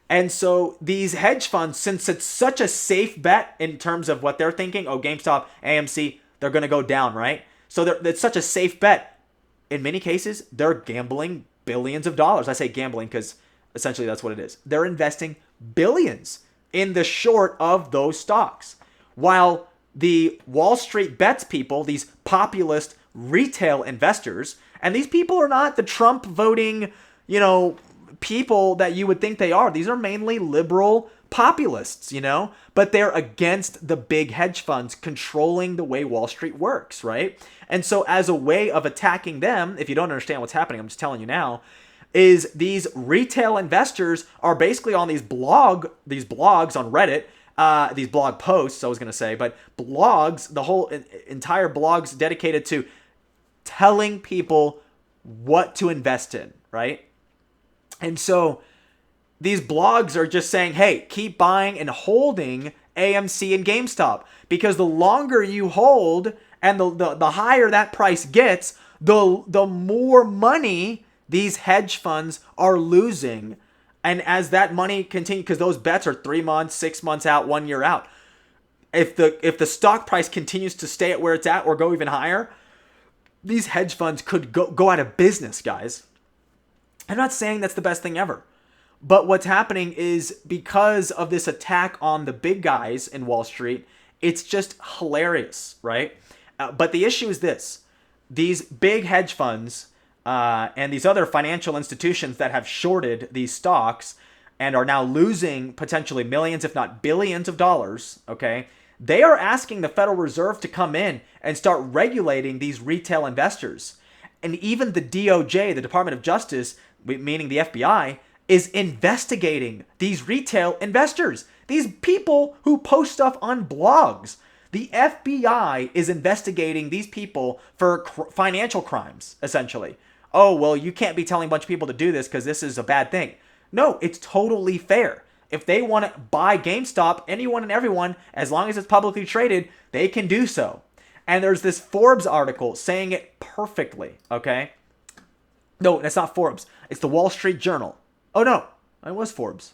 And so these hedge funds, since it's such a safe bet in terms of what they're thinking, oh, GameStop, AMC, they're going to go down, right? So it's such a safe bet. In many cases, they're gambling billions of dollars. I say gambling because essentially that's what it is. They're investing billions in the short of those stocks. While the Wall Street bets people, these populist retail investors, and these people are not the Trump voting, people that you would think they are. These are mainly liberal populists, but they're against the big hedge funds controlling the way Wall Street works, right? And so as a way of attacking them, if you don't understand what's happening, I'm just telling you now, is these retail investors are basically on these blogs on Reddit, these blog posts, I was going to say, but blogs, the whole entire blogs dedicated to telling people what to invest in, right? And so these blogs are just saying, hey, keep buying and holding AMC and GameStop, because the longer you hold and the higher that price gets, the more money these hedge funds are losing. And as that money continues, because those bets are 3 months, 6 months out, 1 year out. If the stock price continues to stay at where it's at or go even higher, these hedge funds could go out of business, guys. I'm not saying that's the best thing ever. But what's happening is because of this attack on the big guys in Wall Street, it's just hilarious, right? But the issue is this. These big hedge funds and these other financial institutions that have shorted these stocks and are now losing potentially millions, if not billions of dollars, okay? They are asking the Federal Reserve to come in and start regulating these retail investors. And even the DOJ, the Department of Justice, meaning the FBI, is investigating these retail investors. These people who post stuff on blogs. The FBI is investigating these people for financial crimes, essentially. Oh, well, you can't be telling a bunch of people to do this because this is a bad thing. No, it's totally fair. If they want to buy GameStop, anyone and everyone, as long as it's publicly traded, they can do so. And there's this Forbes article saying it perfectly, okay? No, that's not Forbes. It's the Wall Street Journal. Oh, no. It was Forbes.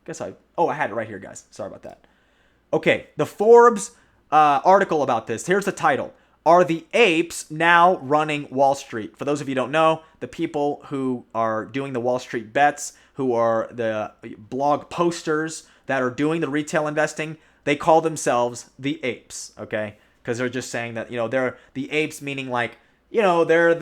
I had it right here, guys. Sorry about that. Okay, the Forbes article about this. Here's the title. Are the apes now running Wall Street? For those of you who don't know, the people who are doing the Wall Street bets, who are the blog posters that are doing the retail investing, they call themselves the apes, okay? Because they're just saying that, they're the apes, meaning like, they're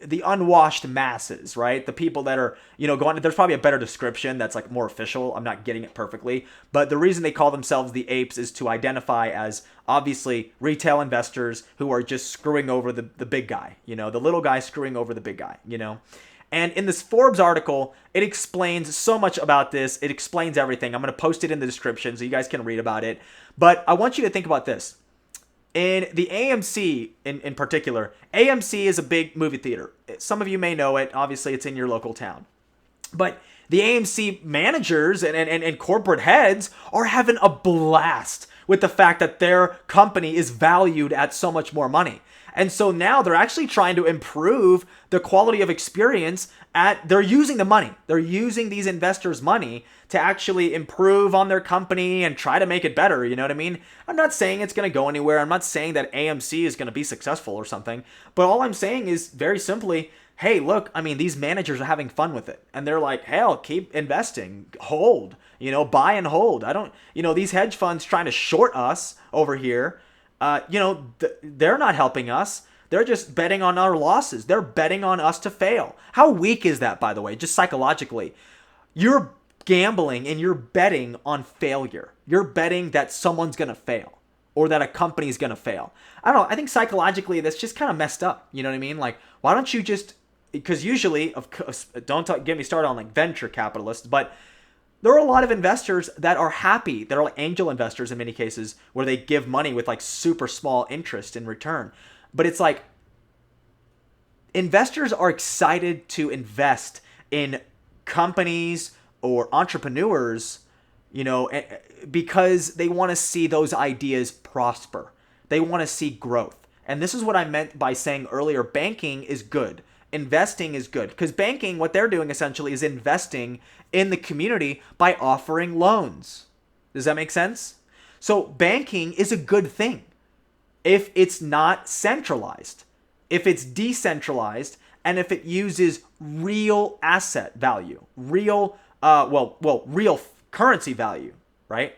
the unwashed masses, right? The people that are, going, there's probably a better description that's like more official. I'm not getting it perfectly. But the reason they call themselves the apes is to identify as obviously retail investors who are just screwing over the big guy, the little guy screwing over the big guy, And in this Forbes article, it explains so much about this. It explains everything. I'm going to post it in the description so you guys can read about it. But I want you to think about this. In the AMC in particular, AMC is a big movie theater. Some of you may know it. Obviously, it's in your local town. But the AMC managers and corporate heads are having a blast with the fact that their company is valued at so much more money. And so now they're actually trying to improve the quality of experience they're using the money. They're using these investors' money to actually improve on their company and try to make it better. You know what I mean? I'm not saying it's going to go anywhere. I'm not saying that AMC is going to be successful or something. But all I'm saying is very simply, hey, look, these managers are having fun with it. And they're like, hell, keep investing, hold, buy and hold. These hedge funds trying to short us over here, they're not helping us. They're just betting on our losses. They're betting on us to fail. How weak is that, by the way, just psychologically? You're gambling and you're betting on failure. You're betting that someone's going to fail or that a company's going to fail. I don't know. I think psychologically that's just kind of messed up. You know what I mean? Like, why don't you just, because usually, of course, get me started on like venture capitalists, but there are a lot of investors that are happy. They're like angel investors in many cases where they give money with like super small interest in return. But it's like investors are excited to invest in companies or entrepreneurs because they want to see those ideas prosper. They want to see growth. And this is what I meant by saying earlier, banking is good. Investing is good. Because banking, what they're doing essentially is investing in the community by offering loans. Does that make sense? So banking is a good thing if it's not centralized, if it's decentralized, and if it uses real asset value, real currency value, right?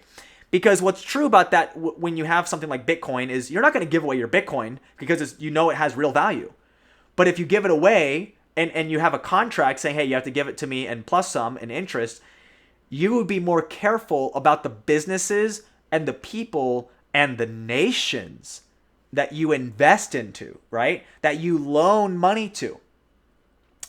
Because what's true about that when you have something like Bitcoin is you're not going to give away your Bitcoin because it has real value. But if you give it away and you have a contract saying, hey, you have to give it to me and plus some in interest, you would be more careful about the businesses and the people and the nations that you invest into, right? That you loan money to,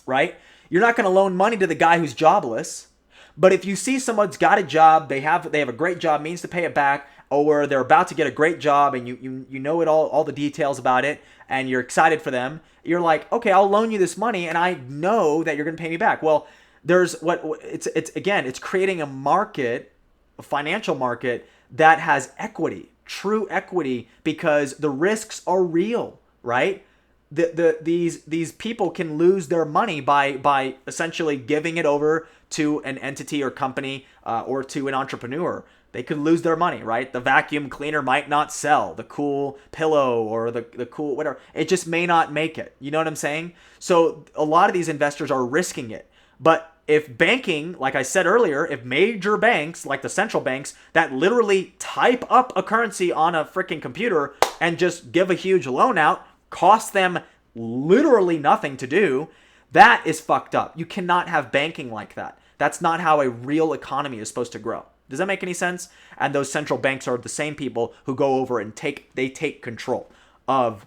right? You're not going to loan money to the guy who's jobless. But if you see someone's got a job, they have a great job, means to pay it back, or they're about to get a great job and you know it all the details about it, and you're excited for them, you're like, okay, I'll loan you this money and I know that you're going to pay me back. Well, it's creating a market, a financial market that has equity, true equity, because the risks are real, right? These people can lose their money by essentially giving it over to an entity or company or to an entrepreneur. They could lose their money, right? The vacuum cleaner might not sell, the cool pillow or the cool whatever. It just may not make it. You know what I'm saying? So a lot of these investors are risking it. But if banking, like I said earlier, if major banks like the central banks that literally type up a currency on a freaking computer and just give a huge loan out, cost them literally nothing to do, that is fucked up. You cannot have banking like that. That's not how a real economy is supposed to grow. Does that make any sense? And those central banks are the same people who go over and take control of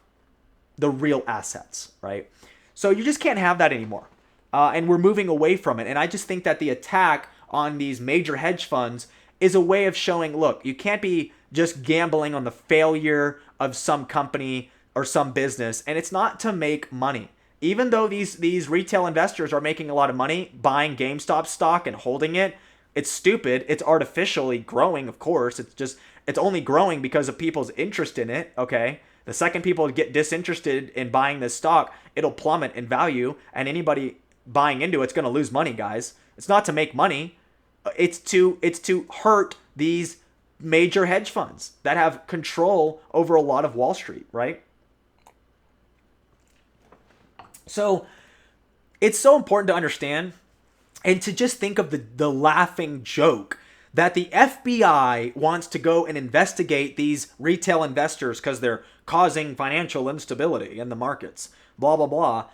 the real assets, right? So you just can't have that anymore. And we're moving away from it. And I just think that the attack on these major hedge funds is a way of showing, look, you can't be just gambling on the failure of some company or some business. And it's not to make money. Even though these retail investors are making a lot of money buying GameStop stock and holding it, it's stupid. It's artificially growing, of course. It's only growing because of people's interest in it, okay? The second people get disinterested in buying this stock, it'll plummet in value, and anybody buying into it's going to lose money, guys. It's not to make money. It's to hurt these major hedge funds that have control over a lot of Wall Street, right? So it's so important to understand and to just think of the laughing joke that the FBI wants to go and investigate these retail investors because they're causing financial instability in the markets, blah, blah, blah.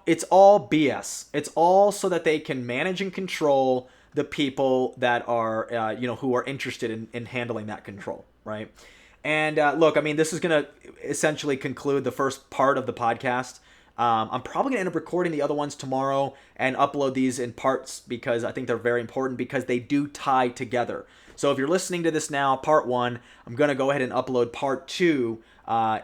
It's all BS. It's all so that they can manage and control the people that are, who are interested in handling that control, right? And look, I mean, this is going to essentially conclude the first part of the podcast. I'm probably going to end up recording the other ones tomorrow and upload these in parts because I think they're very important because they do tie together. So if you're listening to this now, part 1, I'm going to go ahead and upload part 2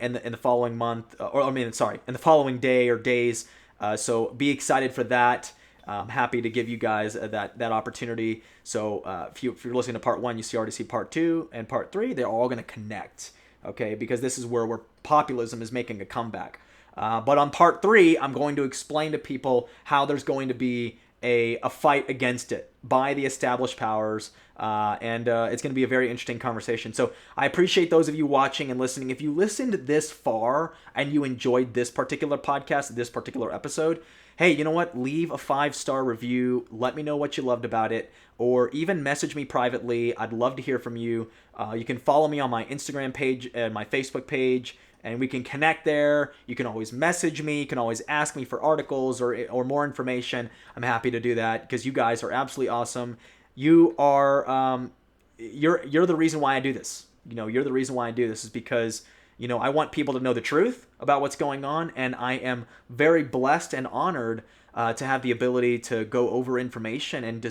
in the following month, in the following day or days. So be excited for that. I'm happy to give you guys that opportunity. So if you're listening to part 1, you already see part 2 and part 3. They're all going to connect, okay? Because this is where populism is making a comeback. But on part 3, I'm going to explain to people how there's going to be a fight against it by the established powers, and it's going to be a very interesting conversation. So I appreciate those of you watching and listening. If you listened this far and you enjoyed this particular podcast, this particular episode, hey, you know what? Leave a 5-star review. Let me know what you loved about it, or even message me privately. I'd love to hear from you. You can follow me on my Instagram page and my Facebook page, and we can connect there. You can always message me. You can always ask me for articles or more information. I'm happy to do that because you guys are absolutely awesome. You are you're the reason why I do this. You're the reason why I do this is because I want people to know the truth about what's going on, and I am very blessed and honored to have the ability to go over information and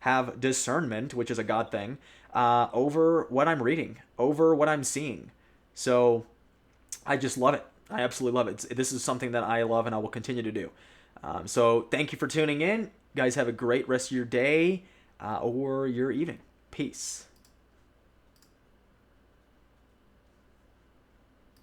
have discernment, which is a God thing, over what I'm reading, over what I'm seeing. So I just love it. I absolutely love it. This is something that I love and I will continue to do. So thank you for tuning in. Guys, have a great rest of your day or your evening. Peace.